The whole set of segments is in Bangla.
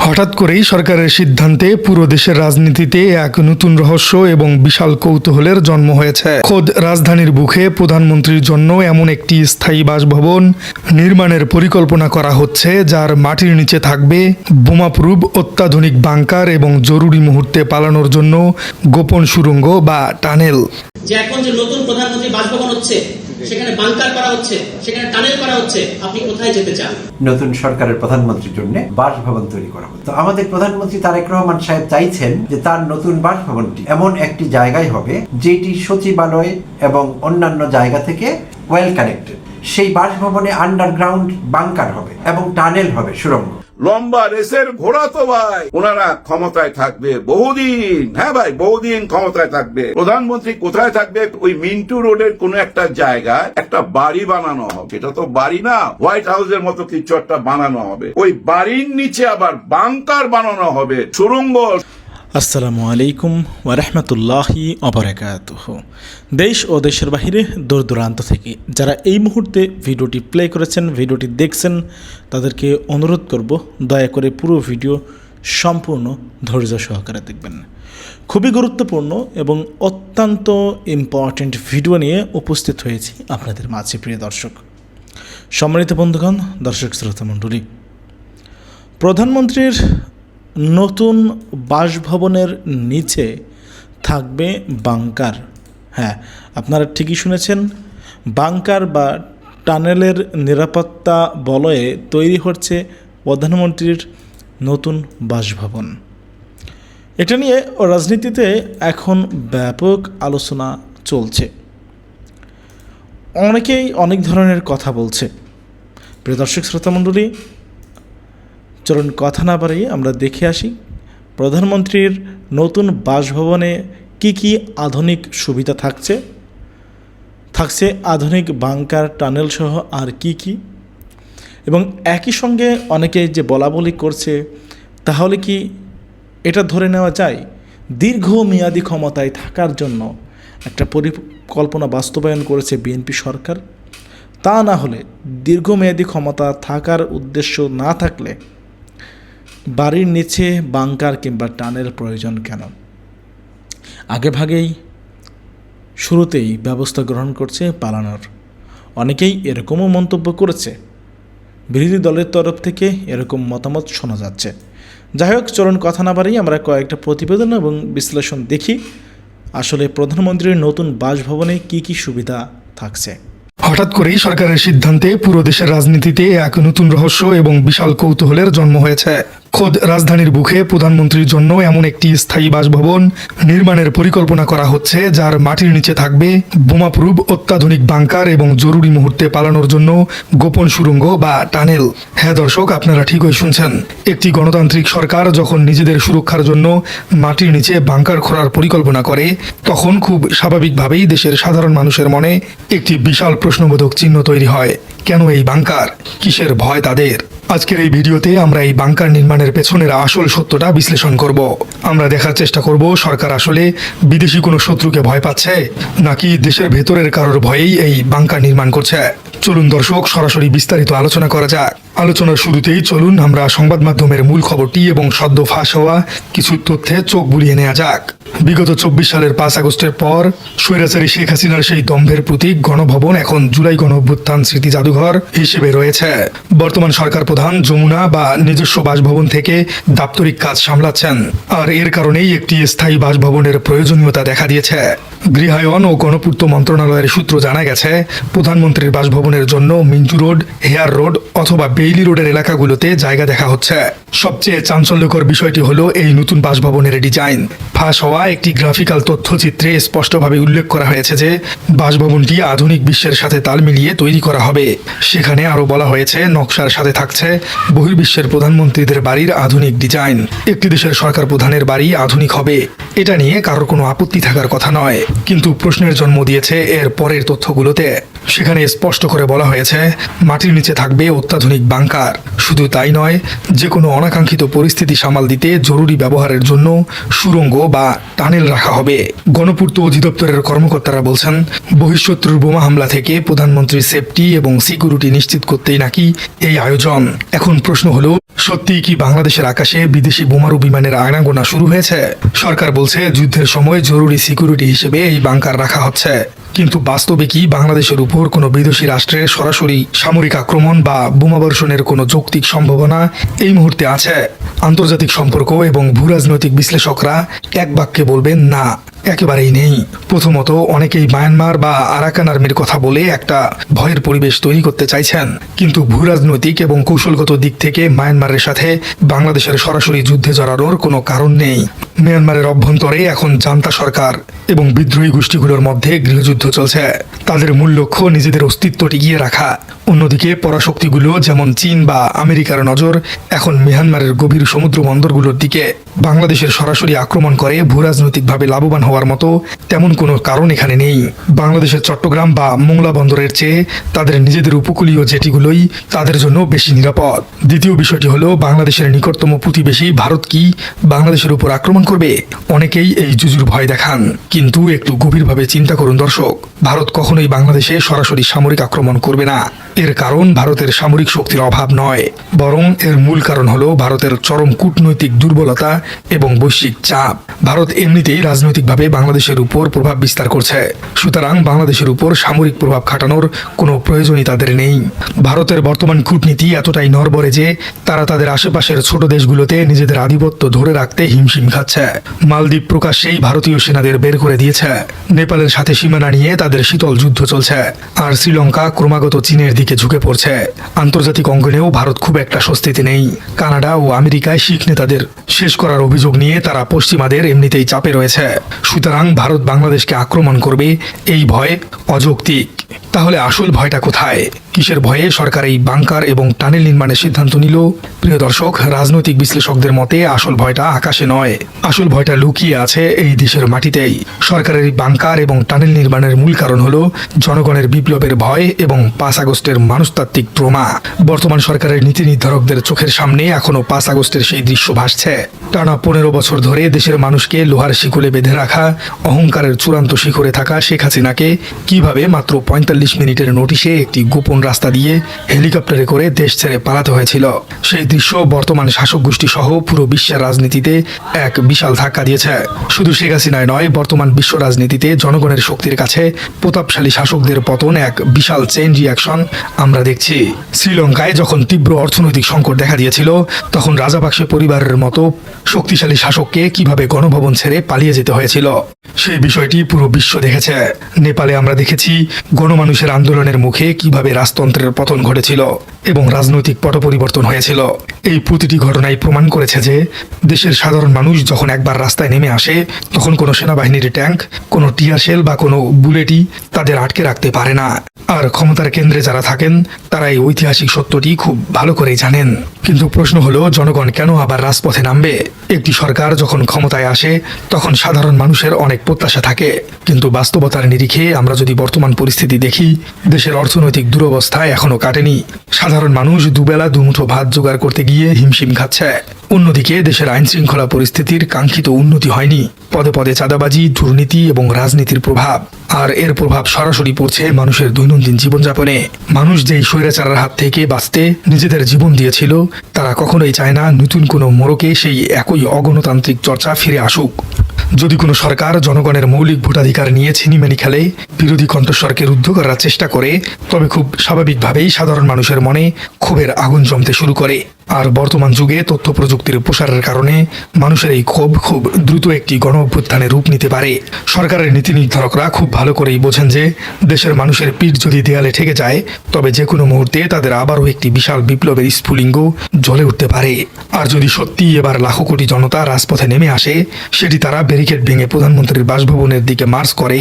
হঠাৎ করেই সরকারের সিদ্ধান্তে পুরো দেশের রাজনীতিতে এক নতুন রহস্য এবং বিশাল কৌতূহলের জন্ম হয়েছে। খোদ রাজধানীর বুকে প্রধানমন্ত্রীর জন্য এমন একটি স্থায়ী বাসভবন নির্মাণের পরিকল্পনা করা হচ্ছে, যার মাটির নিচে থাকবে বোমাপ্রুফ অত্যাধুনিক বাংকার এবং জরুরি মুহূর্তে পালানোর জন্য গোপন সুড়ঙ্গ বা টানেল। যে এখন যে নতুন প্রধানমন্ত্রী বাসভবন হচ্ছে, সেখানে বাংকার করা হচ্ছে, সেখানে টানেল করা হচ্ছে, আপনি কোথায় যেতে চান? নতুন সরকারের প্রধানমন্ত্রীর জন্য বাসভবন তৈরি করা হবে। তো আমাদের প্রধানমন্ত্রী তারেক রহমান সাহেব চাইছেন যে তার নতুন বাসভবনটি এমন একটি জায়গায় হবে যেটি সচিবালয় এবং অন্যান্য জায়গা থেকে ওয়েল কানেক্টেড। সেই বাসভবনে আন্ডারগ্রাউন্ড বাংকার হবে এবং টানেল হবে, সুড়ঙ্গ। লম্বা রেসের ঘোড়া তো ভাই, ওনারা ক্ষমতায় থাকবে বহুদিন। হ্যাঁ ভাই, বহুদিন ক্ষমতায় থাকবে। প্রধানমন্ত্রী কোথায় থাকবে? ওই মিন্টু রোডের কোন একটা জায়গায় একটা বাড়ি বানানো হবে। এটা তো বাড়ি না, হোয়াইট হাউসের মতো কিছু একটা বানানো হবে। ওই বাড়ির নিচে আবার বাংকার বানানো হবে, সুড়ঙ্গ। আসসালামু আলাইকুম ওয়া রাহমাতুল্লাহি ওয়া বারাকাতুহু। দেশ ও দেশের বাহিরে দূর দূরান্ত থেকে যারা এই মুহূর্তে ভিডিওটি প্লে করেছেন, ভিডিওটি দেখছেন, তাদেরকে অনুরোধ করব দয়া করে পুরো ভিডিও সম্পূর্ণ ধৈর্য সহকারে দেখবেন। খুবই গুরুত্বপূর্ণ এবং অত্যন্ত ইম্পর্ট্যান্ট ভিডিও নিয়ে উপস্থিত হয়েছি আপনাদের মাঝে, প্রিয় দর্শক, সম্মানিত বন্ধুগণ, দর্শক শ্রোতা মণ্ডলী। প্রধানমন্ত্রীর নতুন বাসভবনের নিচে থাকবে বাংকার। হ্যাঁ, আপনারা ঠিকই শুনেছেন, বাংকার বা টানেলের নিরাপত্তা বলয়ে তৈরি হচ্ছে প্রধানমন্ত্রীর নতুন বাসভবন। এটা নিয়ে রাজনীতিতে এখন ব্যাপক আলোচনা চলছে। অনেকেই অনেক ধরনের কথা বলছে। প্রিয় দর্শক শ্রোতামণ্ডলী, চলুন কথা না বাড়িয়ে আমরা দেখে আসি প্রধানমন্ত্রীর নতুন বাসভবনে কি কি আধুনিক সুবিধা থাকছে আধুনিক বাংকার, টানেল সহ আর কি কি। এবং একই সঙ্গে অনেকে যে বলাবলি করছে, তাহলে কি এটা ধরে নেওয়া যায় দীর্ঘমেয়াদী ক্ষমতায় থাকার জন্য একটা পরিকল্পনা বাস্তবায়ন করেছে বিএনপি সরকার? তা না হলে দীর্ঘমেয়াদী ক্ষমতা থাকার উদ্দেশ্য না থাকলে বাড়ির নিচে বাংকার কিংবা টানেল প্রয়োজন কেন? আগেভাগেই শুরুতেই ব্যবস্থা গ্রহণ করছে পালানোর। অনেকেই এরকমও মন্তব্য করেছে, বিরোধী দলের তরফ থেকে এরকম মতামত শোনা যাচ্ছে। যাই হোক, চলুন কথা না বাড়িয়ে আমরা কয়েকটা প্রতিবেদন এবং বিশ্লেষণ দেখি আসলে প্রধানমন্ত্রীর নতুন বাসভবনে কি কি সুবিধা থাকছে। হঠাৎ করেই সরকারের সিদ্ধান্তে পুরো দেশের রাজনীতিতে এক নতুন রহস্য এবং বিশাল কৌতূহলের জন্ম হয়েছে। খোদ রাজধানীর বুকে প্রধানমন্ত্রীর জন্য এমন একটি স্থায়ী বাসভবন নির্মাণের পরিকল্পনা করা হচ্ছে, যার মাটির নিচে থাকবে বোমাপ্রুফ অত্যাধুনিক বাংকার এবং জরুরি মুহূর্তে পালানোর জন্য গোপন সুড়ঙ্গ বা টানেল। হ্যাঁ দর্শক, আপনারা ঠিকই শুনছেন। একটি গণতান্ত্রিক সরকার যখন নিজেদের সুরক্ষার জন্য মাটির নিচে বাংকার খোঁড়ার পরিকল্পনা করে, তখন খুব স্বাভাবিকভাবেই দেশের সাধারণ মানুষের মনে একটি বিশাল প্রশ্নবোধক চিহ্ন তৈরি হয়। কেন এই বাংকার? কিসের ভয় তাদের? আজকের এই ভিডিওতে আমরা এই বাংকার নির্মাণের পেছনের আসল সত্যটা বিশ্লেষণ করব। আমরা দেখার চেষ্টা করব সরকার আসলে বিদেশি কোনো শত্রুকে ভয় পাচ্ছে, নাকি দেশের ভেতরের কারোর ভয়েই এই বাংকার নির্মাণ করছে। চলুন দর্শক, সরাসরি বিস্তারিত আলোচনা করা যাক। আলোচনার শুরুতেই চলুন আমরা সংবাদ মাধ্যমের মূল খবরটি এবং সদ্য ফাঁস হওয়া কিছু তথ্যে চোখ বুলিয়ে নেওয়া যাক। বিগত 24 সালের 5 আগস্টের পর স্বৈরাচারী শেখ হাসিনার সেই দম্ভের প্রতীক গণভবন এখন জুলাই গণঅভ্যুত্থান স্মৃতি জাদুঘর হিসেবে রয়েছে। বর্তমান সরকার প্রধান যমুনা বা নিজস্ব বাসভবন থেকে দাপ্তরিক কাজ সামলাচ্ছেন, আর এর কারণেই একটি স্থায়ী বাসভবনের প্রয়োজনীয়তা দেখা দিয়েছে। গৃহায়ন ও গণপূর্ত মন্ত্রণালয়ের সূত্র জানা গেছে, প্রধানমন্ত্রীর বাসভবনের জন্য মিন্টু রোড, হেয়ার রোড অথবা বেইলি রোডের এলাকাগুলোতে জায়গা দেখা হচ্ছে। সবচেয়ে চাঞ্চল্যকর বিষয়টি হলো এই নতুন বাসভবনের ডিজাইন। ফাঁস হওয়া একটি গ্রাফিক্যাল তথ্যচিত্রে স্পষ্টভাবে উল্লেখ করা হয়েছে যে বাসভবনটি আধুনিক বিশ্বের সাথে তাল মিলিয়ে তৈরি করা হবে। সেখানে আরও বলা হয়েছে, নকশার সাথে থাকছে বহির্বিশ্বের প্রধানমন্ত্রীদের বাড়ির আধুনিক ডিজাইন। একটি দেশের সরকার প্রধানের বাড়ি আধুনিক হবে, এটা নিয়ে কারোর কোনো আপত্তি থাকার কথা নয়, কিন্তু প্রশ্নের জন্ম দিয়েছে এর পরের তথ্যগুলোতে। সেখানে স্পষ্ট করে বলা হয়েছে মাটির নিচে থাকবে অত্যাধুনিক বাংকার। শুধু তাই নয়, যে কোনো অনাকাঙ্ক্ষিত পরিস্থিতি সামাল দিতে জরুরি ব্যবহারের জন্য সুড়ঙ্গ বা টানেল রাখা হবে। গণপূর্ত অধিদপ্তরের কর্মকর্তারা বলছেন, বহিঃশত্রুর বোমা হামলা থেকে প্রধানমন্ত্রীর সেফটি এবং সিকিউরিটি নিশ্চিত করতেই নাকি এই আয়োজন। এখন প্রশ্ন হলো, সত্যিই কি বাংলাদেশের আকাশে বিদেশি বোমারু বিমানের আনাগোনা শুরু হয়েছে? সরকার বলছে যুদ্ধের সময় জরুরি সিকিউরিটি হিসেবে এই বাংকার রাখা হচ্ছে, কিন্তু বাস্তবে কি বাংলাদেশের উপর কোনো বিদেশি রাষ্ট্রের সরাসরি সামরিক আক্রমণ বা বোমাবর্ষণের কোনো যৌক্তিক সম্ভাবনা এই মুহূর্তে আছে? আন্তর্জাতিক সম্পর্ক এবং ভূরাজনৈতিক বিশ্লেষকরা এক বাক্যে বলবেন না, একেবারেই নেই। প্রথমত, অনেকেই মায়ানমার বা আরাকান আর্মির কথা বলে একটা ভয়ের পরিবেশ তৈরি করতে চাইছেন, কিন্তু ভূরাজনৈতিক এবং কৌশলগত দিক থেকে মায়ানমারের সাথে বাংলাদেশের সরাসরি যুদ্ধে জড়ানোর কোনো কারণ নেই। মিয়ানমারের অভ্যন্তরে এখন জান্তা সরকার এবং বিদ্রোহী গোষ্ঠীগুলোর মধ্যে গৃহযুদ্ধ চলছে। তাদের মূল লক্ষ্য নিজেদের অস্তিত্ব টিকিয়ে রাখা। অন্যদিকে পরাশক্তিগুলো যেমন চীন বা আমেরিকার নজর এখন মিয়ানমারের গভীর সমুদ্র বন্দরগুলোর দিকে। বাংলাদেশের সরাসরি আক্রমণ করে ভূরাজনৈতিকভাবে লাভবান হওয়ার মতো তেমন কোনো কারণ এখানে নেই। বাংলাদেশের চট্টগ্রাম বা মোংলা বন্দরের চেয়ে তাদের নিজেদের উপকূলীয় জেটিগুলোই তাদের জন্য বেশি নিরাপদ। দ্বিতীয় বিষয়টি হলো, বাংলাদেশের নিকটতম প্রতিবেশী ভারত কি বাংলাদেশের উপর আক্রমণ করবে? অনেকেই এই জুজুর ভয় দেখান, কিন্তু একটু গভীরভাবে চিন্তা করুন দর্শক, ভারত কখনোই বাংলাদেশে সরাসরি সামরিক আক্রমণ করবে না। এর কারণ ভারতের সামরিক শক্তির অভাব নয়, বরং এর মূল কারণ হলো ভারতের চরম কূটনৈতিক দুর্বলতা এবং বৈশ্বিক চাপ। ভারত এমনিতেই রাজনৈতিকভাবে বাংলাদেশের উপর প্রভাব বিস্তার করছে, সুতরাং বাংলাদেশের উপর সামরিক প্রভাব খাটানোর কোনো প্রয়োজনই তাদের নেই। ভারতের বর্তমান কূটনীতি এতটাই নড়বড়ে যে তারা তাদের আশেপাশের ছোট দেশগুলোতে নিজেদের আধিপত্য ধরে রাখতে হিমশিম খাচ্ছে। মালদ্বীপ প্রকাশ্যেই ভারতীয় সেনাদের বের করে দিয়েছে। নেপালের সাথে সীমানা নিয়ে তাদের শীতল যুদ্ধ চলছে, আর শ্রীলঙ্কা ক্রমাগত চীনের দিকে ঝুঁকে পড়ছে। আন্তর্জাতিক অঙ্গনেও ভারত খুব একটা স্বস্তিতে নেই। কানাডা ও আমেরিকায় শিখ নেতাদের শেষ করার অভিযোগ নিয়ে তারা পশ্চিমাদের এমনিতেই চাপে রয়েছে। সুতরাং ভারত বাংলাদেশকে আক্রমণ করবে এই ভয় অযৌক্তিক। তাহলে আসল ভয়টা কোথায়? কিসের ভয়ে সরকার এই বাংকার এবং টানেল নির্মাণের সিদ্ধান্ত নিল? প্রিয় দর্শক, রাজনৈতিক বিশ্লেষকদের মতে আসল ভয়টা আকাশে নয়, আসল ভয়টা লুকিয়ে আছে এই দেশের মাটিতেই। সরকারের এই বাংকার এবং টানেল নির্মাণের মূল কারণ হলো জনগণের বিপ্লবের ভয় এবং 5 আগস্টের মানুষতাত্ত্বিক ট্রমা। বর্তমান সরকারের নীতি নির্ধারকদের চোখের সামনে এখনো 5 আগস্টের সেই দৃশ্য ভাসছে। টানা 15 বছর ধরে দেশের মানুষকে লোহার শিকলে বেঁধে রাখা, অহংকারের চূড়ান্ত শিখরে থাকা শেখ হাসিনাকে কিভাবে মাত্র 45 মিনিটের নোটিশে একটি গোপন রাস্তা দিয়ে হেলিকপ্টারে করে দেশ ছেড়ে পালাতে হয়েছিল। সেই দৃশ্য বর্তমান শাসক গোষ্ঠী সহ পুরো বিশ্বের রাজনীতিতে এক বিশাল ধাক্কা দিয়েছে। শুধু শেখ হাসিনায় নয়, বর্তমান বিশ্ব রাজনীতিতে জনগণের শক্তির কাছে প্রতাপশালী শাসকদের পতন এক বিশাল চেইন রিয়াকশন আমরা দেখছি। শ্রীলঙ্কায় যখন তীব্র অর্থনৈতিক সংকট দেখা দিয়েছিল, তখন রাজাপাকসে পরিবারের মতো শক্তিশালী শাসককে কিভাবে গণভবন ছেড়ে পালিয়ে যেতে হয়েছিল, সেই বিষয়টি পুরো বিশ্ব দেখেছে। নেপালে আমরা দেখেছি গণমানুষের আন্দোলনের মুখে কিভাবে রাজতন্ত্রের পতন ঘটেছিল এবং রাজনৈতিক পট পরিবর্তন হয়েছিল। এই প্রতিটি ঘটনাই প্রমাণ করেছে যে দেশের সাধারণ মানুষ যখন একবার রাস্তায় নেমে আসে, তখন কোনো সেনাবাহিনীর ট্যাঙ্ক, কোনো টিয়ার শেল বা কোনো বুলেটই তাদের আটকে রাখতে পারে না। আর ক্ষমতার কেন্দ্রে যারা থাকেন তারা এই ঐতিহাসিক সত্যটি খুব ভালো করেই জানেন। কিন্তু প্রশ্ন হলো, জনগণ কেন আবার রাজপথে নামবে? একটি সরকার যখন ক্ষমতায় আসে তখন সাধারণ মানুষের অনেক প্রত্যাশা থাকে, কিন্তু বাস্তবতার নিরিখে আমরা যদি বর্তমান পরিস্থিতি দেখি, দেশের অর্থনৈতিক দুরবস্থা এখনো কাটেনি। সাধারণ মানুষ দুবেলা দুমুঠো ভাত জোগাড় করতে গিয়ে হিমশিম খাচ্ছে। অন্যদিকে দেশের আইন শৃঙ্খলা পরিস্থিতির কাঙ্ক্ষিত উন্নতি হয়নি। পদে পদে চাঁদাবাজি, দুর্নীতি এবং রাজনীতির প্রভাব, আর এর প্রভাব সরাসরি পড়ছে মানুষের দৈনন্দিন জীবনযাপনে। মানুষ যেই স্বৈরাচারের হাত থেকে বাঁচতে নিজেদের জীবন দিয়েছিল, তারা কখনোই চায় না নতুন কোনো মোড়কে সেই একই অগণতান্ত্রিক চর্চা ফিরে আসুক। যদি কোনো সরকার জনগণের মৌলিক ভোটাধিকার নিয়ে ছিনিমিনি খেলে, বিরোধী কণ্ঠস্বরকে রুদ্ধ করার চেষ্টা করে, তবে খুব স্বাভাবিকভাবেই সাধারণ মানুষের মনে ক্ষোভের আগুন জমতে শুরু করে। আর বর্তমান যুগে তথ্য প্রযুক্তির প্রসারের কারণে মানুষের এই ক্ষোভ খুব দ্রুত একটি গণ অভ্যুত্থানে রূপ নিতে পারে। সরকারের নীতি নির্ধারকরা খুব ভালো করেই বোঝেন যে দেশের মানুষের পিঠ যদি দেয়ালে ঠেকে যায়, তবে যে কোনো মুহূর্তে তাদের আবারও একটি বিশাল বিপ্লবের স্ফুলিঙ্গ জ্বলে উঠতে পারে। আর যদি সত্যি এবার লাখো কোটি জনতা রাজপথে নেমে আসে, সেটি তারা ব্যারিকেড ভেঙে প্রধানমন্ত্রীর বাসভবনের দিকে মার্চ করে,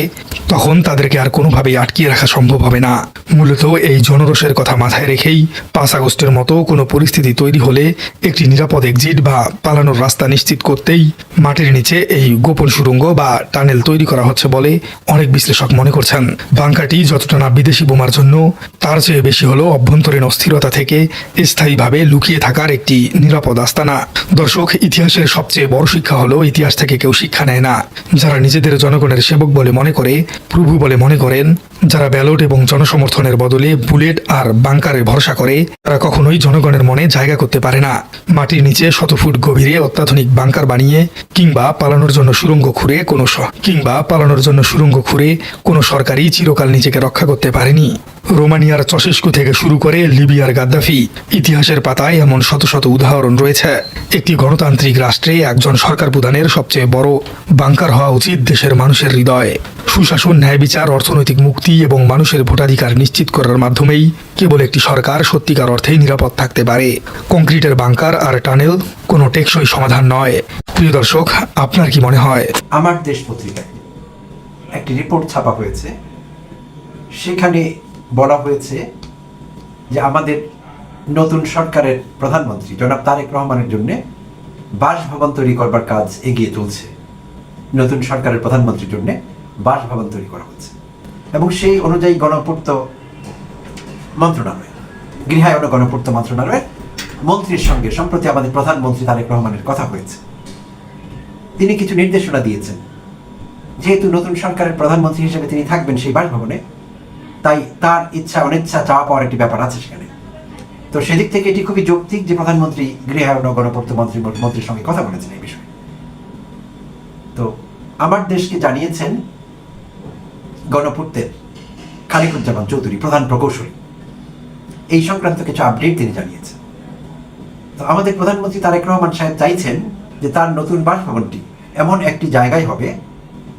তখন তাদেরকে আর কোনোভাবেই আটকিয়ে রাখা সম্ভব হবে না। মূলত এই জনরোষের কথা মাথায় রেখেই 5 আগস্টের মতো কোনো পরিস্থিতি তৈরি তৈরি হলে একটি নিরাপদ এক্সিট বা পালানোর রাস্তা নিশ্চিত করতেই মাটির নিচে এই গোপন সুড়ঙ্গ বা টানেল তৈরি করা হচ্ছে বলে অনেক বিশ্লেষক মনে করছেন। বাংকারটি যতটা না বিদেশি বোমার জন্য, তার চেয়ে বেশি হলো অভ্যন্তরীণ অস্থিরতা থেকে স্থায়ীভাবে লুকিয়ে থাকার একটি নিরাপদ আস্তানা। দর্শক, ইতিহাসের সবচেয়ে বড় শিক্ষা হলো ইতিহাস থেকে কেউ শিক্ষা নেয় না। যারা নিজেদের জনগণের সেবক বলে মনে করে, প্রভু বলে মনে করেন, যারা ব্যালট এবং জনসমর্থনের বদলে বুলেট আর বাংকারে ভরসা করে, তারা কখনোই জনগণের মনে জায়গা করতে পারে না। মাটির নিচে শত ফুট গভীরে অত্যাধুনিক বাংকার বানিয়ে কিংবা পালানোর জন্য সুড়ঙ্গ খুঁড়ে কোনো সরকারই চিরকাল নিজেকে রক্ষা করতে পারেনি। রোমানিয়ার চশেস্কু থেকে শুরু করে লিবিয়ার গাদ্দাফি, ইতিহাসের পাতায় এমন শত শত উদাহরণ রয়েছে। একটি গণতান্ত্রিক রাষ্ট্রে একজন সরকার প্রধানের সবচেয়ে বড় বাংকার হওয়া উচিত দেশের মানুষের হৃদয়ে। সুশাসন, ন্যায় বিচার, অর্থনৈতিক মুক্তি এবং মানুষের ভোটাধিকার নিশ্চিত করার মাধ্যমেই কেবল একটি সরকার সত্যিকার অর্থেই নিরাপদ থাকতে পারে। কংক্রিটের বাংকার আর টানেল কোনো টেকসই সমাধান নয়। প্রিয় দর্শক, আপনার কি মনে হয়? আমার দেশ পত্রিকায় একটি রিপোর্ট ছাপা হয়েছে, সেখানে বলা হয়েছে যে আমাদের নতুন সরকারের প্রধানমন্ত্রী জনাব তারেক রহমানের জন্য বাসভবন তৈরি করবার কাজ এগিয়ে চলছে। নতুন সরকারের প্রধানমন্ত্রীর জন্য বাসভবন তৈরি করা হচ্ছে এবং সেই অনুযায়ী গণপূর্ত মন্ত্রণালয়, গৃহায়ন ও গণপূর্ত মন্ত্রণালয়ের মন্ত্রীর সঙ্গে সম্প্রতি আমাদের প্রধানমন্ত্রী তারেক রহমানের কথা হয়েছে। তিনি কিছু নির্দেশনা দিয়েছেন। যেহেতু নতুন সরকারের প্রধানমন্ত্রী হিসেবে তিনি থাকবেন সেই বাসভবনে, তাই তার ইচ্ছা অনিচ্ছা চাওয়া পাওয়ার একটি ব্যাপার আছে সেখানে। তো সেদিক থেকে এটি খুবই যৌক্তিক যে প্রধানমন্ত্রী গৃহায়ন ও গণপূর্ত মন্ত্রীর সঙ্গে কথা বলেছেন এই বিষয়ে। তো আমার দেশকে জানিয়েছেন গণপূর্তের খালিকুজ্জামান চৌধুরী, প্রধান প্রকৌশলী। এই সংক্রান্ত কিছু আপডেট তিনি জানিয়েছেন। তো আমাদের প্রধানমন্ত্রী তারেক রহমান সাহেব চাইছেন যে তার নতুন বাসভবনটি এমন একটি জায়গায় হবে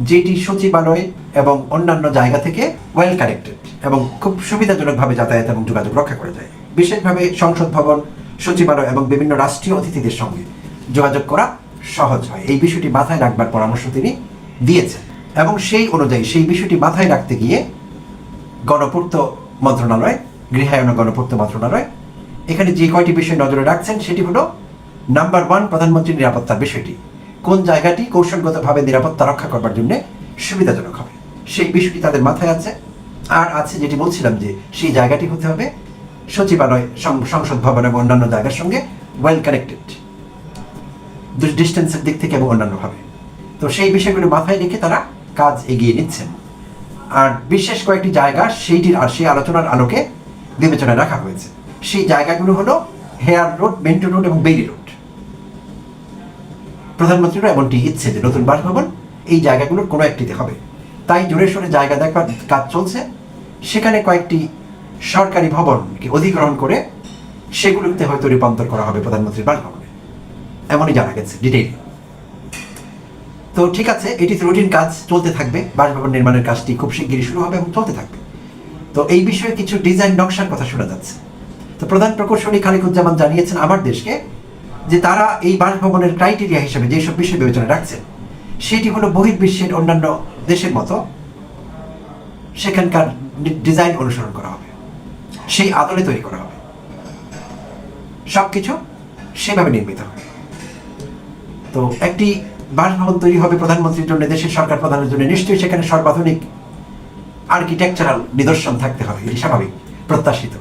যেটি সচিবালয় এবং অন্যান্য জায়গা থেকে ওয়েল কানেক্টেড এবং খুব সুবিধাজনকভাবে যাতায়াত এবং যোগাযোগ রক্ষা করা যায়। বিশেষভাবে সংসদ ভবন, সচিবালয় এবং বিভিন্ন রাষ্ট্রীয় অতিথিদের সঙ্গে যোগাযোগ করা সহজ হয়। এই বিষয়টি মাথায় রাখবার পরামর্শ তিনি দিয়েছেন এবং সেই অনুযায়ী সেই বিষয়টি মাথায় রাখতে গিয়ে গণপূর্ত মন্ত্রণালয়, গৃহায়ন ও গণপূর্ত মন্ত্রণালয় এখানে যে কয়টি বিষয় নজরে রাখছেন সেটি হলো, নাম্বার 1, প্রধানমন্ত্রীর নিরাপত্তার বিষয়টি। কোন জায়গাটি কৌশলগতভাবে নিরাপত্তা রক্ষা করবার জন্য সুবিধাজনক হবে সেই বিষয়টি তাদের মাথায় আছে। আর আছে যেটি বলছিলাম যে সেই জায়গাটি হতে হবে সচিবালয়, সংসদ ভবন এবং অন্যান্য জায়গার সঙ্গে ওয়েল কানেক্টেড, ডিস্টেন্সের দিক থেকে এবং অন্যান্যভাবে। তো সেই বিষয়গুলো মাথায় রেখে তারা কাজ এগিয়ে নিচ্ছেন। আর বিশেষ কয়েকটি জায়গা সেই আলোচনার আলোকে বিবেচনায় রাখা হয়েছে। সেই জায়গাগুলো হলো হেয়ার রোড, মেন্টু রোড এবং বেইলি রোড। প্রধানমন্ত্রীরও এমনটি ইচ্ছে যে নতুন বাসভবন এই জায়গাগুলোর কোনো একটিতে হবে। তাই জোরে সোরে জায়গা দেখার কাজ চলছে। সেখানে কয়েকটি সরকারি ভবনকে অধিগ্রহণ করে সেগুলোতে হয়তো রূপান্তর করা হবে প্রধানমন্ত্রীর বাসভবনে, এমনই জানা গেছে ডিটেইল। তো ঠিক আছে, এটি রুটিন কাজ চলতে থাকবে। বাসভবন নির্মাণের কাজটি খুব শিগগিরই শুরু হবে এবং চলতে থাকবে। তো এই বিষয়ে কিছু ডিজাইন নকশার কথা শোনা যাচ্ছে। তো প্রধান প্রকৌশলী খালিকুজ্জামান জানিয়েছেন আমার দেশকে যে তারা এই বাসভবনের ক্রাইটেরিয়া হিসেবে যেসব বিষয় বিবেচনা রাখছেন সেটি হলো বহির্বিশ্বের অন্যান্য দেশের মতো সেখানকার ডিজাইন অনুসরণ করা হবে, সেই আদলে তৈরি করা হবে, সবকিছু সেভাবে নির্মিত হবে। তো একটি বাসভবন তৈরি হবে প্রধানমন্ত্রীর জন্য, দেশের সরকার প্রধানের জন্য, নিশ্চয়ই সেখানে সর্বাধুনিক আর্কিটেকচারাল নিদর্শন থাকতে হবে, এটি স্বাভাবিক, প্রত্যাশিত।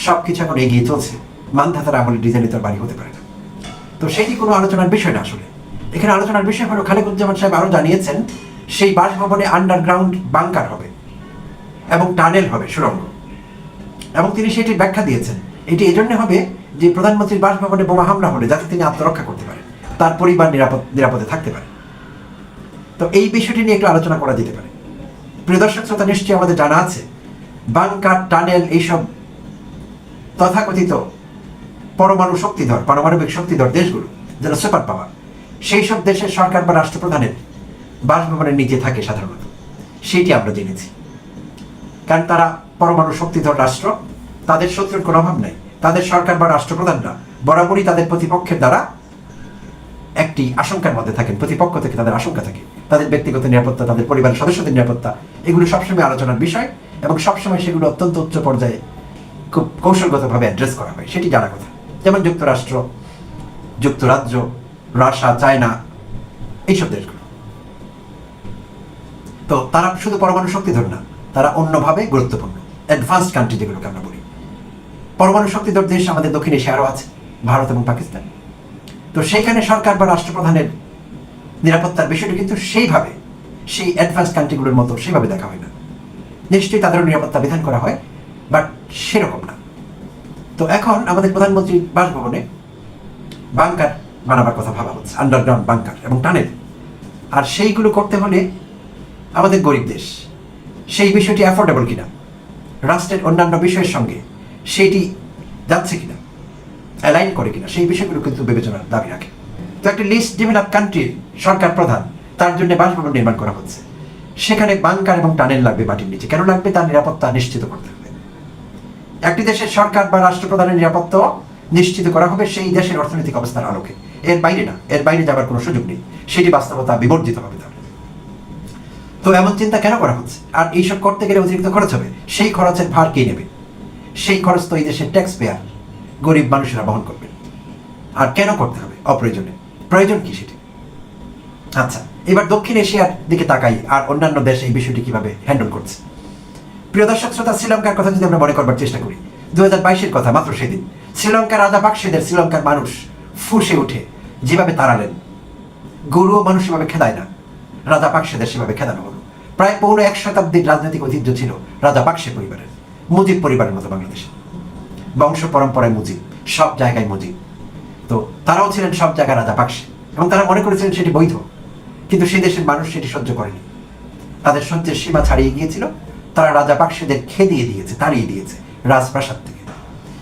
সবকিছু এখন এগিয়ে চলছে। মানধাতার আমলে ডিজাইনিত বাড়ি হতে পারে না। তো সেটি কোনো আলোচনার বিষয় না। আসলে এখানে আলোচনার বিষয় হলো, খালিকুজ্জামান সাহেব আরও জানিয়েছেন সেই বাসভবনে আন্ডারগ্রাউন্ড বাংকার হবে এবং টানেল হবে, সুড়ঙ্গ। এবং তিনি সেটির ব্যাখ্যা দিয়েছেন এটি এজন্য হবে যে প্রধানমন্ত্রীর বাসভবনে বোমা হামলা হলে যাতে তিনি আত্মরক্ষা করতে পারেন, তার পরিবার নিরাপদে থাকতে পারে। তো এই বিষয়টি নিয়ে একটু আলোচনা করা যেতে পারে। প্রিয় দর্শক শ্রোতা, নিশ্চয়ই আমাদের জানা আছে বাংকার, টানেল, এইসব তথাকথিত পারমাণবিক শক্তিধর দেশগুলো যারা সুপার পাওয়ার, সেই সব দেশের সরকার বা রাষ্ট্রপ্রধানের বাসভবনের নিচে থাকে সাধারণত। সেইটি আমরা জেনেছি, কারণ তারা পরমাণু শক্তিধর রাষ্ট্র, তাদের শত্রুর কোনো অভাব নাই। তাদের সরকার বা রাষ্ট্রপ্রধানরা বরাবরই তাদের প্রতিপক্ষের দ্বারা একটি আশঙ্কার মধ্যে থাকেন, প্রতিপক্ষ থেকে তাদের আশঙ্কা থাকে, তাদের ব্যক্তিগত নিরাপত্তা, তাদের পরিবারের সদস্যদের নিরাপত্তা, এগুলো সবসময় আলোচনার বিষয় এবং সবসময় সেগুলো অত্যন্ত উচ্চ পর্যায়ে খুব কৌশলগতভাবে অ্যাড্রেস করা হয়, সেটি জানা কথা। যেমন যুক্তরাষ্ট্র, যুক্তরাজ্য, রাশিয়া, চায়না, এইসব দেশগুলো। তো তারা শুধু পরমাণু শক্তিধর না, তারা অন্যভাবে গুরুত্বপূর্ণ, অ্যাডভান্সড কান্ট্রি যেগুলোকে আমরা বলি। পরমাণু শক্তিধর দেশ আমাদের দক্ষিণ এশিয়া আরও আছে, ভারত এবং পাকিস্তান। তো সেইখানে সরকার বা রাষ্ট্রপ্রধানের নিরাপত্তার বিষয়টি কিন্তু সেইভাবে, সেই অ্যাডভান্স কান্ট্রিগুলোর মতো সেভাবে দেখা হয় না। নিশ্চয়ই তাদেরও নিরাপত্তা বিধান করা হয়, বাট সেরকম না। তো এখন আমাদের প্রধানমন্ত্রীর বাসভবনে বাংকার বানাবার কথা ভাবা হচ্ছে, আন্ডারগ্রাউন্ড বাংকার এবং টানেল। আর সেইগুলো করতে হলে আমাদের গরিব দেশ, সেই বিষয়টি অ্যাফোর্ডেবল কিনা, রাষ্ট্রের অন্যান্য বিষয়ের সঙ্গে সেইটি যাচ্ছে কিনা, অ্যালাইন করে কিনা, সেই বিষয়গুলো কিন্তু বিবেচনার দাবি রাখে। তো একটা লিস্ট ডেভেলপ কান্ট্রির সরকার প্রধান, তার জন্য বাসভবন নির্মাণ করা হচ্ছে। সেখানে বাংকার এবং টানেল লাগবে মাটির নিচে। কেন লাগবে? তার নিরাপত্তা নিশ্চিত করতে হবে। একটি দেশের সরকার বা রাষ্ট্রপ্রধানের নিরাপত্তা নিশ্চিত করা হবে সেই দেশের অর্থনৈতিক অবস্থার আলোকে, এর বাইরে না। এর বাইরে যাবার কোনো সুযোগ নেই, সেটি বাস্তবতা বিবর্জিত হবে তাহলে। তো এমন চিন্তা কেন করা হচ্ছে? আর এইসব করতে গেলে অতিরিক্ত খরচ হবে, সেই খরচের ভার কে নেবে? সেই খরচ তো এই দেশের ট্যাক্স পেয়ার, গরিব মানুষেরা বহন করবে। আর কেন করতে হবে অপ্রয়োজনে? প্রয়োজন কি সেটি? আচ্ছা, এবার দক্ষিণ এশিয়ার দিকে তাকাই, আর অন্যান্য দেশ এই বিষয়টি কিভাবে হ্যান্ডেল করছে। প্রিয় দর্শক শ্রোতা, শ্রীলঙ্কার কথা যদি আমরা মনে করবার চেষ্টা করি, 2022-এর কথা, মাত্র সেদিন শ্রীলঙ্কার রাজাপাকসেদের শ্রীলঙ্কার মানুষ ফুঁসে উঠে যেভাবে তাড়ালেন, গরুও মানুষ সেভাবে খেদায় না, রাজাপাকসেদের সেভাবে খেদানো হলো। প্রায় পৌনে 1 শতাব্দীর রাজনৈতিক ঐতিহ্য ছিল রাজাপাকসে পরিবারের, মুজিব পরিবারের মতো বাংলাদেশে। বংশ পরম্পরায় মুজিব, সব জায়গায় মুজিব। তো তারাও ছিলেন সব জায়গায় রাজাপাকসে, এবং তারা মনে করেছিলেন সেটি বৈধ। কিন্তু সেই দেশের মানুষ সেটি সহ্য করেনি, তাদের সহ্যের সীমা ছাড়িয়ে গিয়েছিল। তারা রাজাপাকসেদের খেদিয়ে দিয়েছে, তাড়িয়ে দিয়েছে রাজপ্রাসাদ থেকে।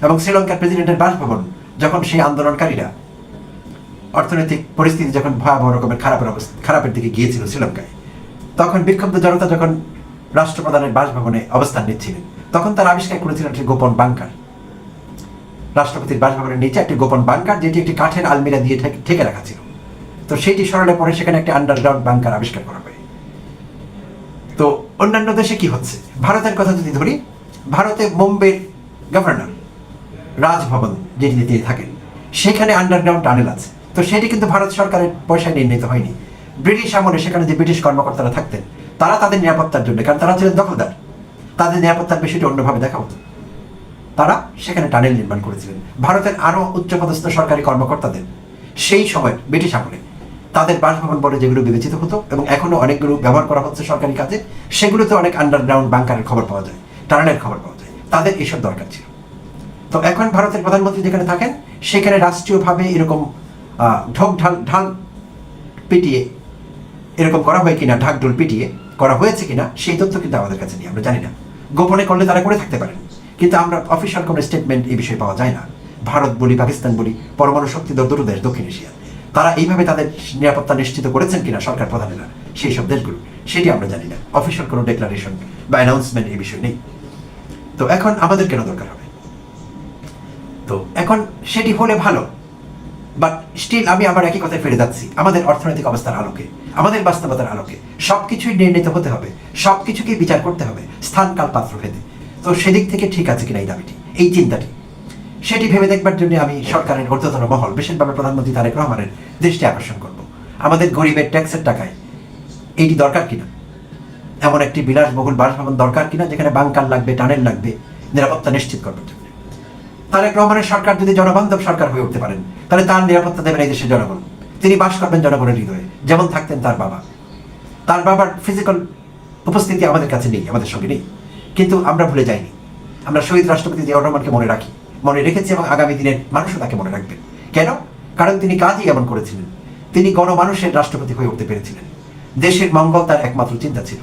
এবং শ্রীলঙ্কার প্রেসিডেন্টের বাসভবন, যখন সেই আন্দোলনকারীরা, অর্থনৈতিক পরিস্থিতি যখন ভয়াবহ রকমের খারাপের দিকে গিয়েছিল শ্রীলঙ্কায়, তখন বিক্ষুব্ধ জনতা যখন রাষ্ট্রপ্রধানের বাসভবনে অবস্থান নিচ্ছিলেন, তখন তারা আবিষ্কার করেছিলেন একটি গোপন বাংকার। রাষ্ট্রপতির বাসভবনের নিচে একটি গোপন বাংকার, যেটি একটি কাঠের আলমিরা দিয়ে ঠেকে রাখা ছিল। তো সেটি সরালে পরে সেখানে একটি আন্ডারগ্রাউন্ড বাংকার আবিষ্কার করা হয়। তো অন্যান্য দেশে কি হচ্ছে? ভারতের কথা যদি ধরি, ভারতে বোম্বের গভর্নর রাজভবন যেটিতে তিনি থাকেন, সেখানে আন্ডারগ্রাউন্ড টানেল আছে। তো সেটি কিন্তু ভারত সরকারের পয়সায় নির্মিত হয়নি। ব্রিটিশ আমলে সেখানে যে ব্রিটিশ কর্মকর্তারা থাকতেন, তারা তাদের নিরাপত্তার জন্য, কারণ তারা ছিলেন দখলদার, তাদের নিরাপত্তার বিষয়টি অন্যভাবে দেখা হতো, তারা সেখানে টানেল নির্মাণ করেছিলেন। ভারতের আরও উচ্চপদস্থ সরকারি কর্মকর্তাদের সেই সময় ব্রিটিশ আমলে তাদের বাসভবন বলে যেগুলো বিবেচিত হতো, এবং এখনো অনেকগুলো ব্যবহার করা হচ্ছে সরকারি কাজে, সেগুলোতে অনেক আন্ডারগ্রাউন্ড বাংকারের খবর পাওয়া যায়, টানেলের খবর পাওয়া যায়। তাদের এইসব দরকার ছিল। তো এখন ভারতের প্রধানমন্ত্রী যেখানে থাকেন, সেখানে রাষ্ট্রীয়ভাবে এরকম ঢাল পিটিয়ে এরকম করা হয় কিনা, ঢাকঢোল পিটিয়ে করা হয়েছে কিনা, সেই তথ্য কিন্তু আমাদের কাছে নেই, আমরা জানি না। গোপনে করলে তারা করে থাকতে পারেন, কিন্তু আমরা অফিসিয়াল কোনো স্টেটমেন্ট এই বিষয়ে পাওয়া যায় না। ভারত বলি, পাকিস্তান বলি, পরমাণু শক্তিধর দুটো দেশ দক্ষিণ এশিয়া, তারা এইভাবে তাদের নিরাপত্তা নিশ্চিত করেছেন কিনা সরকার প্রধানেরা, সেই সব দেশগুলো, সেটি আমরা জানি না। অফিসিয়াল কোনো ডেক্লারেশন বা অ্যানাউন্সমেন্ট এই বিষয়ে নেই। তো এখন আমাদের কেন দরকার হবে? তো এখন সেটি হলে ভালো, বাট স্টিল আমি আবার একই কথায় ফিরে যাচ্ছি। আমাদের অর্থনৈতিক অবস্থার আলোকে, আমাদের বাস্তবতার আলোকে সবকিছুই নির্ণীত হতে হবে, সবকিছুকে বিচার করতে হবে স্থান কাল পাত্র ভেদে। তো সেদিক থেকে ঠিক আছে কিনা এই দাবিটি, এই চিন্তাটি, সেটি ভেবে দেখবার জন্য আমি সরকারের ঊর্ধ্বতন মহল, বিশেষভাবে প্রধানমন্ত্রী তারেক রহমানের দৃষ্টি আকর্ষণ করব। আমাদের গরিবের ট্যাক্সের টাকায় এইটি দরকার কিনা? এমন একটি বিলাসবহুল বাসভবন দরকার কিনা, যেখানে বাংকার লাগবে, টানেল লাগবে, নিরাপত্তা নিশ্চিত করবার জন্য? তারেক রহমানের সরকার যদি জনবান্ধব সরকার হয়ে উঠতে পারেন, তাহলে তার নিরাপত্তা দেবেন এই দেশের জনগণ। তিনি বাস করবেন জনগণের হৃদয়ে, যেমন থাকতেন তার বাবা। তার বাবার ফিজিক্যাল উপস্থিতি আমাদের কাছে নেই, আমাদের সঙ্গে নেই, কিন্তু আমরা ভুলে যাইনি। আমরা শহীদ রাষ্ট্রপতি জিয়াউর রহমানকে মনে রাখি, মনে রেখেছি, এবং আগামী দিনের মানুষও তাকে মনে রাখবেন। কেন? কারণ তিনি কাজই এমন করেছিলেন। তিনি গণমানুষের রাষ্ট্রপতি হয়ে উঠতে পেরেছিলেন। দেশের মঙ্গল তার একমাত্র চিন্তা ছিল।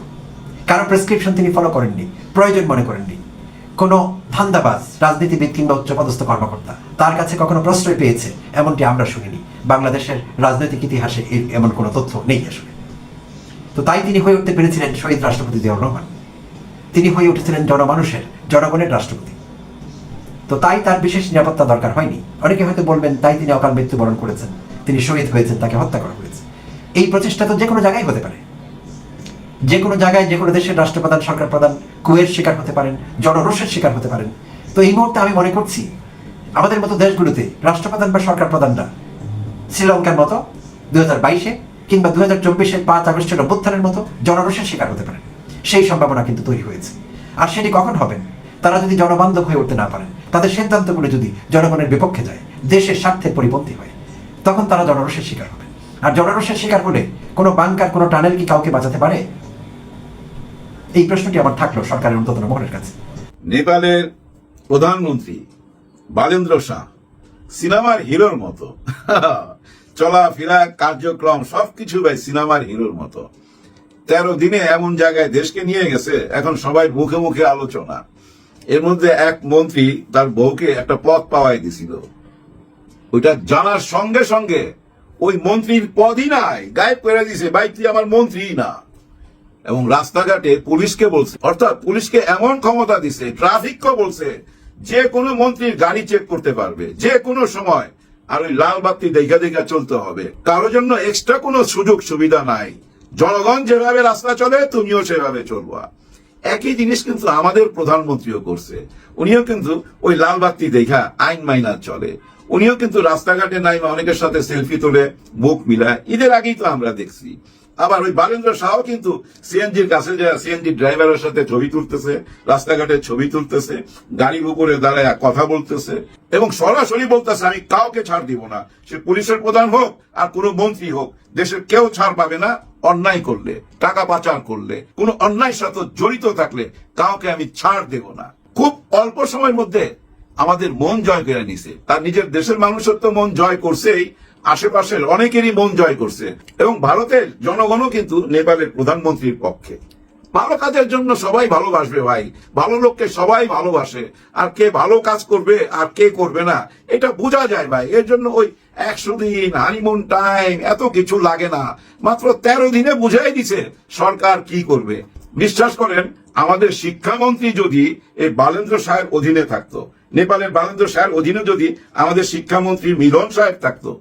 কারো প্রেসক্রিপশন তিনি ফলো করেননি, প্রয়োজন মনে করেননি। কোনো ধান্দাবাজ রাজনীতিবিদ কিংবা উচ্চপদস্থ কর্মকর্তা তার কাছে কখনো প্রশ্রয় পেয়েছে এমনটি আমরা শুনিনি। বাংলাদেশের রাজনৈতিক ইতিহাসে এমন কোনো তথ্য নেই আসলে। তো তাই তিনি হয়ে উঠতে পেরেছিলেন শহীদ রাষ্ট্রপতি জিয়াউর রহমান। তিনি হয়ে উঠেছিলেন জনমানুষের, জনগণের রাষ্ট্রপতি। তো তাই তার বিশেষ নিরাপত্তা দরকার হয়নি। অনেকে হয়তো বলবেন তাই তিনি অকাল মৃত্যুবরণ করেছেন, তিনি শহীদ হয়েছেন, তাকে হত্যা করা হয়েছে। এই প্রচেষ্টা তো যে কোনো জায়গায় হতে পারে, যে কোনো জায়গায়, যে কোনো দেশের রাষ্ট্রপ্রধান, সরকার প্রধান কুয়ের শিকার হতে পারেন, জনরোষের শিকার হতে পারেন। তো এই মুহূর্তে আমি মনে করছি আমাদের মতো দেশগুলোতে রাষ্ট্রপ্রধান বা সরকার প্রধানরা শ্রীলঙ্কার মতো 2022-এ কিংবা 2024-এর 5 আগস্টের অভ্যুত্থানের মতো জনরোষের শিকার হতে পারে, সেই সম্ভাবনা কিন্তু তৈরি হয়েছে। আর সেটি কখন হবেন? তারা যদি জনবান্ধব হয়ে উঠতে না পারেন, তাদের সিদ্ধান্তগুলো যদি জনগণের বিপক্ষে যায়, দেশের স্বার্থের পরিপন্থী হয়, তখন তারা জনরোষের শিকার হবে। আর জনরোষের শিকার হলে কোনো বাংকার, কোনো টানেল কি কাউকে বাঁচাতে পারে? এই প্রশ্নটি আমার থাকলো সরকারের ঊর্ধ্বতন মহলের কাছে। নেপালের প্রধানমন্ত্রী বালেন্দ্র শাহ সিনেমার হিরোর মতো চলাফেরা, কার্যক্রম সবকিছু ভাই সিনেমার হিরোর মতো। 13 দিনে এমন জায়গায় দেশকে নিয়ে গেছে, এখন সবাই মুখে মুখে আলোচনা। এর মধ্যে এক মন্ত্রী তার বউকে একটা পদ পাওয়াই দিছিল, ওইটা জানার সঙ্গে সঙ্গে ওই মন্ত্রীর পদই নাই, গায়েব করে দিছে, ভাই তুই আমার মন্ত্রী না। এবং রাস্তাঘাটে পুলিশকে বলছে, অর্থাৎ পুলিশকে এমন ক্ষমতা দিছে, ট্রাফিককে বলছে যে কোনো মন্ত্রীর গাড়ি চেক করতে পারবে যে কোনো সময়, আর ওই লাল বাতি দেখা দেখা চলতে হবে, কারোর জন্য এক্সট্রা কোনো সুযোগ সুবিধা নাই। জনগণ যেভাবে রাস্তা চলে তুমিও সেভাবে চলবা। একই জিনিস কিন্তু আমাদের প্রধানমন্ত্রীও করছে, উনিও কিন্তু ওই লাল বাতি দেখা আইন মাইনা চলে। উনিও কিন্তু রাস্তাঘাটে নাইমা অনেকের সাথে সেলফি তোলে, মুখ মিলায়, ঈদের আগেই তো আমরা দেখছি। আবার ওই বালেন্দ্র শাহ কিন্তু সিএনজির কাছে যায়, সিএনজি ড্রাইভারের সাথে ছবি তুলতেছে, রাস্তাঘাটে ছবি তুলতেছে, গাড়ির উপরে দাঁড়ায় কথা বলতেছে এবং সরাসরি বলতেছে আমি কাউকে ছাড় দিব না, সে পুলিশের প্রধান হোক আর কোনো মন্ত্রী হোক, দেশের কেউ ছাড় পাবে না। অন্যায় করলে, টাকা পাচার করলে, কোনো অন্যায়ের সাথে জড়িত থাকলে কাউকে আমি ছাড় দেব না। খুব অল্প সময়ের মধ্যে আমাদের মন জয় করে নিছে। তার নিজের দেশের মানুষের তো মন জয় করছেই, আশেপাশের অনেকেরই মন জয় করছে। এবং ভারতের জনগণও কিন্তু নেপালের প্রধানমন্ত্রীর পক্ষে। ভালো কাজের জন্য সবাই ভালোবাসবে ভাই, ভালো লোককে সবাই ভালোবাসে। আর কে ভালো কাজ করবে আর কে করবে না এটা বোঝা যায় ভাই। এর জন্য ওই 100 দিন হানিমুন টাইম এত কিছু লাগে না, মাত্র 13 দিনে বুঝাই দিছে সরকার কি করবে। বিশ্বাস করেন, আমাদের শিক্ষামন্ত্রী যদি এই বালেন্দ্র শাহের অধীনে থাকতো, নেপালের বালেন্দ্র শাহের অধীনে যদি আমাদের শিক্ষামন্ত্রী মিলন সাহেব থাকতো,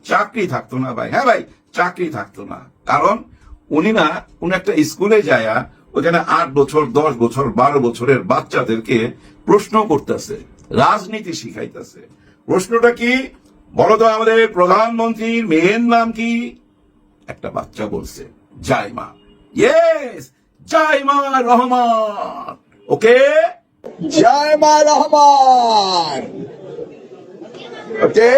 চাকরি থাকতো না ভাই। হ্যাঁ ভাই, চাকরি থাকতো না। কারণ উনি না কোন একটা স্কুলে যায়, ওখানে 8 বছর 10 বছর 12 বছরের বাচ্চাদেরকে প্রশ্ন করতেছে, রাজনীতি শিখাইতেছে। প্রশ্নটা কি বলো তো, আমাদের প্রধানমন্ত্রীর মেয়ের নাম কি? একটা বাচ্চা বলছে জাইমা। ইয়েস, জাইমা রহমান। ওকে, জাইমা রহমান। ওকে,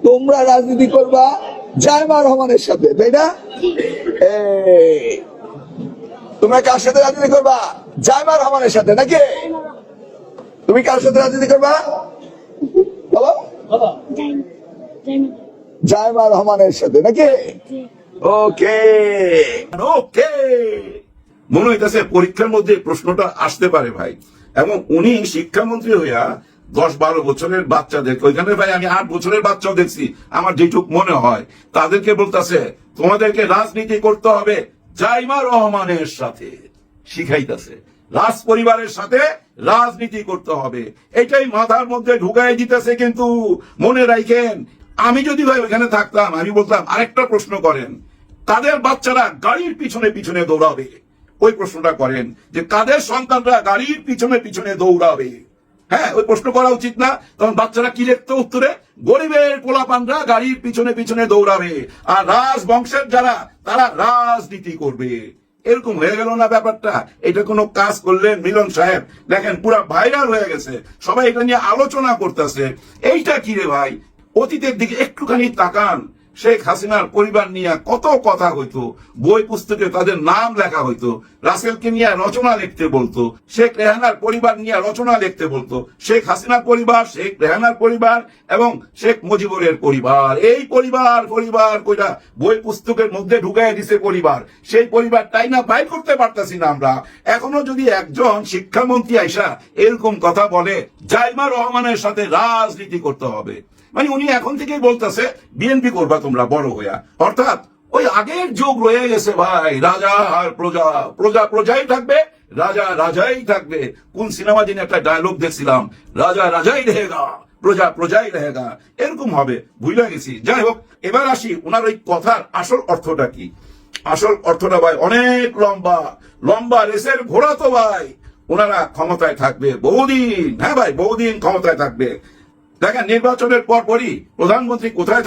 তোমরা রাজনীতি করবা জাইমা রহমানের সাথে, তাই না? তোমরা কার সাথে রাজনীতি করবা? জাইমা রহমানের সাথে নাকি? তুমি কার সাথে রাজনীতি করবা বলো? জাইমা রহমানের সাথে নাকি? ওকে ওকে। মনে হইতেছে পরীক্ষার মধ্যে প্রশ্নটা আসতে পারে ভাই। এবং উনি শিক্ষামন্ত্রী হইয়া 10-12 বছরের বাচ্চাদেরকে, ওইখানে ভাই আমি 8 বছরের বাচ্চাও দেখছি, আমার যেটুক মনে হয়, তাদেরকে বলতেছে তোমাদেরকে রাজনীতি করতে হবে জাইমা রহমানের সাথে, শিখাইতেছে রাজ পরিবারের সাথে রাজনীতি করতে হবে। এটাই মাথার মধ্যে ঢুকাই দিতেছে। কিন্তু মনে রাখেন, আমি যদি ভাই ওইখানে থাকতাম, আমি বলতাম আরেকটা প্রশ্ন করেন, তাদের বাচ্চারা গাড়ির পিছনে পিছনে দৌড়াবে। ওই প্রশ্নটা করেন যে কাদের সন্তানরা গাড়ির পিছনে পিছনে দৌড়াবে। হ্যাঁ, ওই প্রশ্ন করা উচিত না? তখন বাচ্চারা কি লিখতো উত্তরে? গরিবের পোলাপানরা গাড়ির পিছনে পিছনে দৌড়াবে, আর রাজবংশের যারা তারা রাজনীতি করবে। এরকম হয়ে গেল না ব্যাপারটা? এটা কোনো কাজ করলেন মিলন সাহেব, দেখেন পুরো ভাইরাল হয়ে গেছে, সবাই এটা নিয়ে আলোচনা করতেছে। এইটা কি রে ভাই? অতীতের দিকে একটুখানি তাকান। শেখ হাসিনার পরিবার নিয়ে কত কথা হইতো, বই পুস্তকে তাদের নাম লেখা হইতো, রাসেলকে নিয়ে রচনা লিখতে বলতো, শেখ রেহানার পরিবার নিয়ে রচনা লিখতে বলতো, শেখ হাসিনার পরিবার, শেখ রেহানার পরিবার এবং শেখ মুজিবুরের পরিবার, এই পরিবার কইরা বই পুস্তকের মধ্যে ঢুকাই দিছে পরিবার। সেই পরিবারটাই না বাইর করতে পারতাছি না আমরা। এখনো যদি একজন শিক্ষামন্ত্রী আইসা এরকম কথা বলে জাইমা রহমানের সাথে রাজনীতি করতে হবে, মানে উনি এখন থেকেই বলতেছে বিএনপি করবা তোমরা বড় হইয়া। অর্থাৎ ওই আগের যুগ রয়ে গেছে ভাই, রাজা আর প্রজা, প্রজা প্রজাই থাকবে, রাজা রাজাই থাকবে। কোন সিনেমা দিন একটা ডায়লগ দেখছিলাম, রাজা রাজাই রহেগা, প্রজা প্রজাই রহেগা, এরকম হবে, ভুলে গেছি। যাই হোক, এবার আসি ওনার ওই কথার আসল অর্থটা কি। আসল অর্থটা ভাই অনেক লম্বা, লম্বা রেসের ঘোড়া তো ভাই ওনারা ক্ষমতায় থাকবে বহুদিন, হ্যাঁ ভাই বহুদিন ক্ষমতায় থাকবে। দেখেন নির্বাচনের পরপরই প্রধানমন্ত্রী কোথায়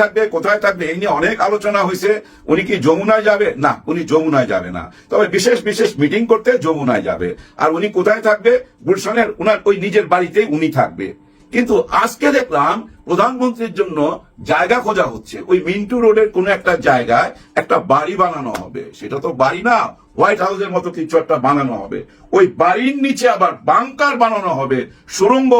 থাকবে এই নিয়ে অনেক আলোচনা হয়েছে। উনি কি যমুনায় যাবে? না, উনি যমুনায় যাবে না, তবে বিশেষ বিশেষ মিটিং করতে যমুনায় যাবে। আর উনি কোথায় থাকবে? গুলশানের উনার ওই নিজের বাড়িতেই উনি থাকবে। কিন্তু আজকে দেখলাম প্রধানমন্ত্রীর জন্য জায়গা খোঁজা হচ্ছে। ওই মিন্টু রোডের কোন একটা জায়গায় একটা বাড়ি বানানো হবে। সেটা তো বাড়ি না, হোয়াইট হাউসের মতো কিছু একটা বানানো হবে। ওই বাড়ির নিচে আবার বাংকার বানানো হবে, সুড়ঙ্গ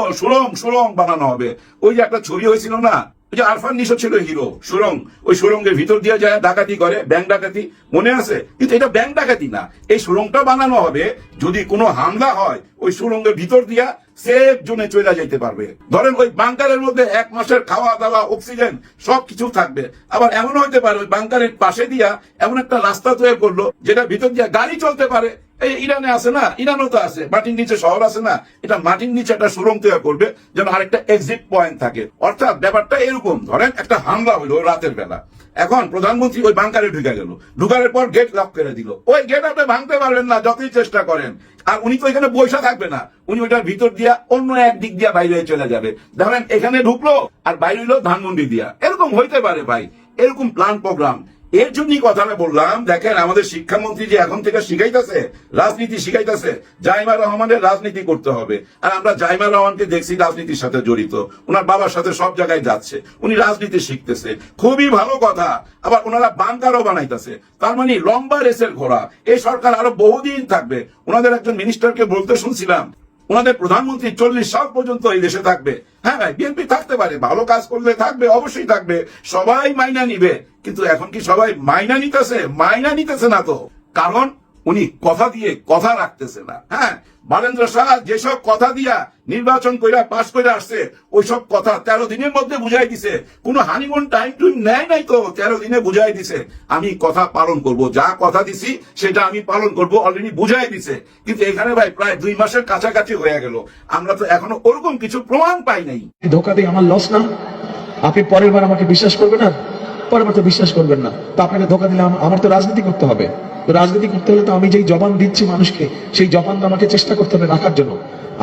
বানানো হবে। ওই যে একটা ছবি হয়েছিল না, ওই যে আরফান নিশো ছিল হিরো, সুড়ঙ্গ, ওই সুড়ঙ্গের ভিতর দিয়ে যায় ডাকাতি করে, ব্যাংক ডাকাতি, মনে আছে? কিন্তু এটা ব্যাংক ডাকাতি না, এই সুড়ঙ্গটা বানানো হবে যদি কোনো হামলা হয় ওই সুড়ঙ্গের ভিতর দিয়া সেফ জোনে চলে যাইতে পারবে। ধরেন ওই বাংকারের মধ্যে 1 মাসের খাওয়া দাওয়া, অক্সিজেন সবকিছু থাকবে। আবার এমন হইতে পারে ওই বাংকারের পাশে দিয়া এমন একটা রাস্তা তৈরি করলো যেটা ভিতর দিয়া গাড়ি চলতে পারে। এই ইরানে আছে না, ইরানও তো আছে, মাটির নিচে শহর আছে না, এটা মাটির নিচে একটা সুড়ঙ্গ তৈরি করবে যেন আরেকটা এক্সিট পয়েন্ট থাকে। অর্থাৎ ব্যাপারটা এরকম, ধরেন একটা হামলা হলো রাতের বেলা, এখন প্রধানমন্ত্রী ওই বাংকারে ঢুকে গেল, ঢুকার পর গেট লক করে দিল। ওই গেট আপনি ভাঙতে পারবেন না যতই চেষ্টা করেন। আর উনি তো এখানে বৈশা থাকবে না, উনি ওইটার ভিতর দিয়া অন্য এক দিক দিয়া বাইরে চলে যাবে। ধরেন এখানে ঢুকলো আর বাইরে হইলো ধানমন্ডি দিয়া, এরকম হইতে পারে ভাই, এরকম প্ল্যান প্রোগ্রাম। এর জন্যই কথাটা বললাম, দেখেন আমাদের শিক্ষামন্ত্রী যে এখন থেকে শিখাইতেছে, রাজনীতি শিখাইতেছে, জাইমা রহমানের রাজনীতি করতে হবে। আর আমরা জাইমা রহমানকে দেখছি রাজনীতির সাথে জড়িত, ওনার বাবার সাথে সব জায়গায় যাচ্ছে, উনি রাজনীতি শিখতেছে, খুবই ভালো কথা। আবার ওনারা বাংকারও বানাইতেছে, তার মানে লম্বা রেসের ঘোড়া। এই সরকার আরো বহুদিন থাকবে। ওনাদের একজন মিনিস্টারকে বলতে শুনছিলাম ওনাদের প্রধানমন্ত্রী 40 সাল পর্যন্ত এই দেশে থাকবে। হ্যাঁ ভাই, বিএনপি থাকতে পারে, ভালো কাজ করলে থাকবে, অবশ্যই থাকবে, সবাই মাইনা নিবে। কিন্তু এখন কি সবাই মাইনা নিতেছে? মাইনা নিতেছে না তো, কারণ উনি কথা দিয়ে কথা রাখতেছে না। হ্যাঁ, বারেন্দ্র শাহ যেসব কথা দিয়া নির্বাচন কইরা পাশ করে আসছে, ওইসব কথা 13 দিনের মধ্যে বুঝাই দিছে। কোনো হানিমুন টাইম নেয় নাই তো, 13 দিনে বুঝাই দিছে আমি কথা পালন করব, যা কথা দিছি সেটা আমি পালন করব, অলরেডি বুঝাই দিছে। কিন্তু এখানে ভাই প্রায় 2 মাসের কাছাকাছি হয়ে গেল, আমরা তো এখনো ওরকম কিছু প্রমাণ পাই নাই। ধোকা দিয়ে আমার লস না? আপনি পরের বার আমাকে বিশ্বাস করবেন না, পরের বার তো বিশ্বাস করবেন না। তো আপনাকে ধোকা দিলে আমার তো রাজনীতি করতে হবে। তো রাজনীতি করতে হলে তো আমি যেই জবান দিচ্ছি মানুষকে, সেই জবান তো আমাকে চেষ্টা করতে হবে রাখার জন্য।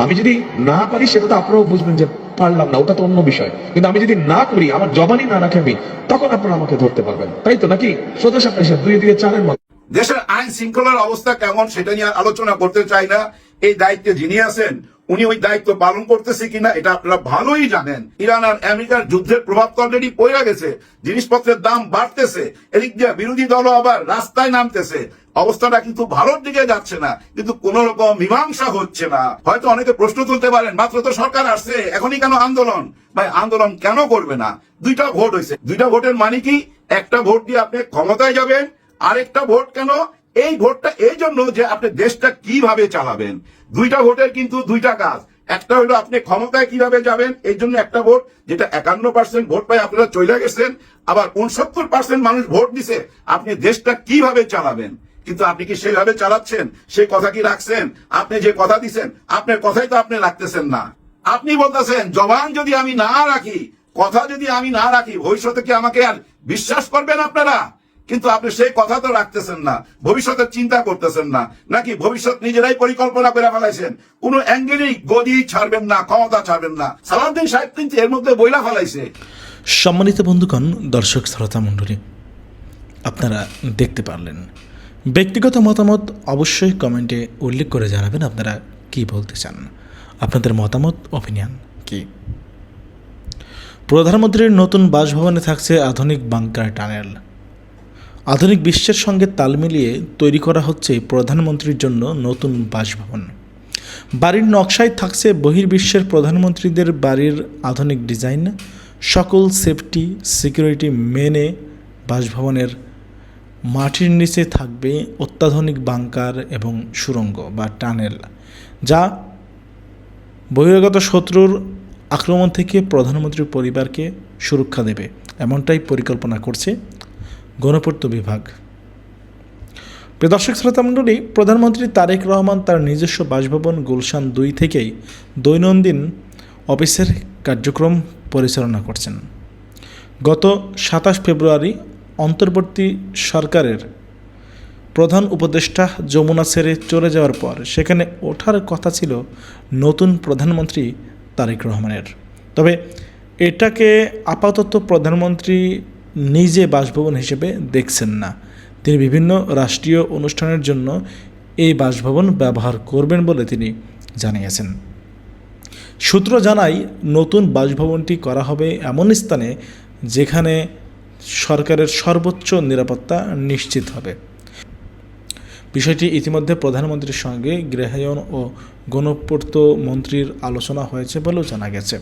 আমি যদি না পারি সেটা তো আপনারাও বুঝবেন যে পারলাম না, ওটা তো অন্য বিষয়। কিন্তু আমি যদি না করি, আমার জবানই না রাখি আমি, তখন আপনারা আমাকে ধরতে পারবেন, তাই তো নাকি? সোজা সাপটা 2 দিয়ে 4 এর মতো। দেশের আইন শৃঙ্খলার অবস্থা কেমন সেটা নিয়ে আলোচনা করতে চাই না। এই দায়িত্বে যিনি আছেন উনি ওই দায়িত্ব পালন করতেছে কিনা এটা আপনারা ভালোই জানেন। ইরান আর আমেরিকার যুদ্ধের প্রভাব তো অলরেডি পড়ে গেছে, জিনিসপত্রের দাম বাড়তেছে, এদিক দিয়ে বিরোধী দলও আবার রাস্তায় নামতেছে। অবস্থাটা কিন্তু ভালোর দিকে যাচ্ছে না, কিন্তু কোন রকম মীমাংসা হচ্ছে না। হয়তো অনেকে প্রশ্ন তুলতে পারেন, মাত্র তো সরকার আসছে, এখনই কেন আন্দোলন? ভাই আন্দোলন কেন করবে না? 2টা ভোট হয়েছে, 2টা ভোটের মানে কি? একটা ভোট দিয়ে আপনি ক্ষমতায় যাবেন, আরেকটা ভোট কেন? এই ভোটটা এই জন্য যে আপনি দেশটা কিভাবে চালাবেন। 2টা ভোটের কিন্তু 2টা কাজ। একটা হলো আপনি ক্ষমতায় কিভাবে যাবেন, এই জন্য একটা ভোট, যেটা 51% ভোট পাই আপনারা চলে গেছেন। আবার 69% মানুষ ভোট দিছে আপনি দেশটা কিভাবে চালাবেন। কিন্তু আপনি কি সেভাবে চালাচ্ছেন? সেই কথা কি রাখছেন? আপনি যে কথা দিচ্ছেন আপনার কথাই তো আপনি রাখতেছেন না। আপনি বলতেছেন জবান যদি আমি না রাখি, কথা যদি আমি না রাখি, ভবিষ্যতে কি আমাকে আর বিশ্বাস করবেন আপনারা? কিন্তু আপনি সেই কথা তো রাখতেছেন না, ভবিষ্যতের চিন্তা করতেছেন না। নাকি ভবিষ্যৎ নিজেরাই পরিকল্পনা করে ফেলাইছেন, কোনো অ্যাঙ্গেলেই গদি ছাড়বেন না, ক্ষমতা ছাড়বেন না। সালাউদ্দিন সাহেব কিন্তু এর মধ্যে বইলা ফেলাইছে। সম্মানিত বন্ধুগণ, দর্শক শ্রোতা মণ্ডলী, আপনারা দেখতে পারলেন। ব্যক্তিগত মতামত অবশ্যই কমেন্টে উল্লেখ করে জানাবেন আপনারা কি বলতে চান, আপনাদের মতামত, অপিনিয়ন কি। প্রধানমন্ত্রীর নতুন বাসভবনে থাকছে আধুনিক বাংকার টানেল। আধুনিক বিশ্বের সঙ্গে তাল মিলিয়ে তৈরি করা হচ্ছে প্রধানমন্ত্রীর জন্য নতুন বাসভবন। বাড়ির নকশায় থাকছে বহির্বিশ্বের প্রধানমন্ত্রীদের বাড়ির আধুনিক ডিজাইন, সকল সেফটি সিকিউরিটি মেনে বাসভবনের মাটির নিচে থাকবে অত্যাধুনিক বাংকার এবং সুড়ঙ্গ বা টানেল, যা বহিরাগত শত্রুর আক্রমণ থেকে প্রধানমন্ত্রীর পরিবারকে সুরক্ষা দেবে, এমনটাই পরিকল্পনা করছে গণপূর্ত বিভাগ। প্রিয় দর্শক শ্রোতা মণ্ডলী, প্রধানমন্ত্রী তারেক রহমান তার নিজস্ব বাসভবন গুলশান 2 থেকেই দৈনন্দিন অফিসের কার্যক্রম পরিচালনা করছেন। গত 27 ফেব্রুয়ারি অন্তর্বর্তী সরকারের প্রধান উপদেষ্টা যমুনা ছেড়ে চলে যাওয়ার পর সেখানে ওঠার কথা ছিল নতুন প্রধানমন্ত্রী তারেক রহমানের। তবে এটাকে আপাতত প্রধানমন্ত্রী নিজে বাসভবন হিসেবে দেখছেন না। তিনি বিভিন্ন রাষ্ট্রীয় অনুষ্ঠানের জন্য এই বাসভবন ব্যবহার করবেন বলে তিনি জানিয়েছেন। সূত্র জানায় নতুন বাসভবনটি করা হবে এমন স্থানে যেখানে সরকারের সর্বোচ্চ নিরাপত্তা নিশ্চিত হবে। বিষয়টি ইতিমধ্যে প্রধানমন্ত্রীর সঙ্গে গৃহায়ন ও গণপূর্ত মন্ত্রীর আলোচনা হয়েছে বলেও জানা গেছে।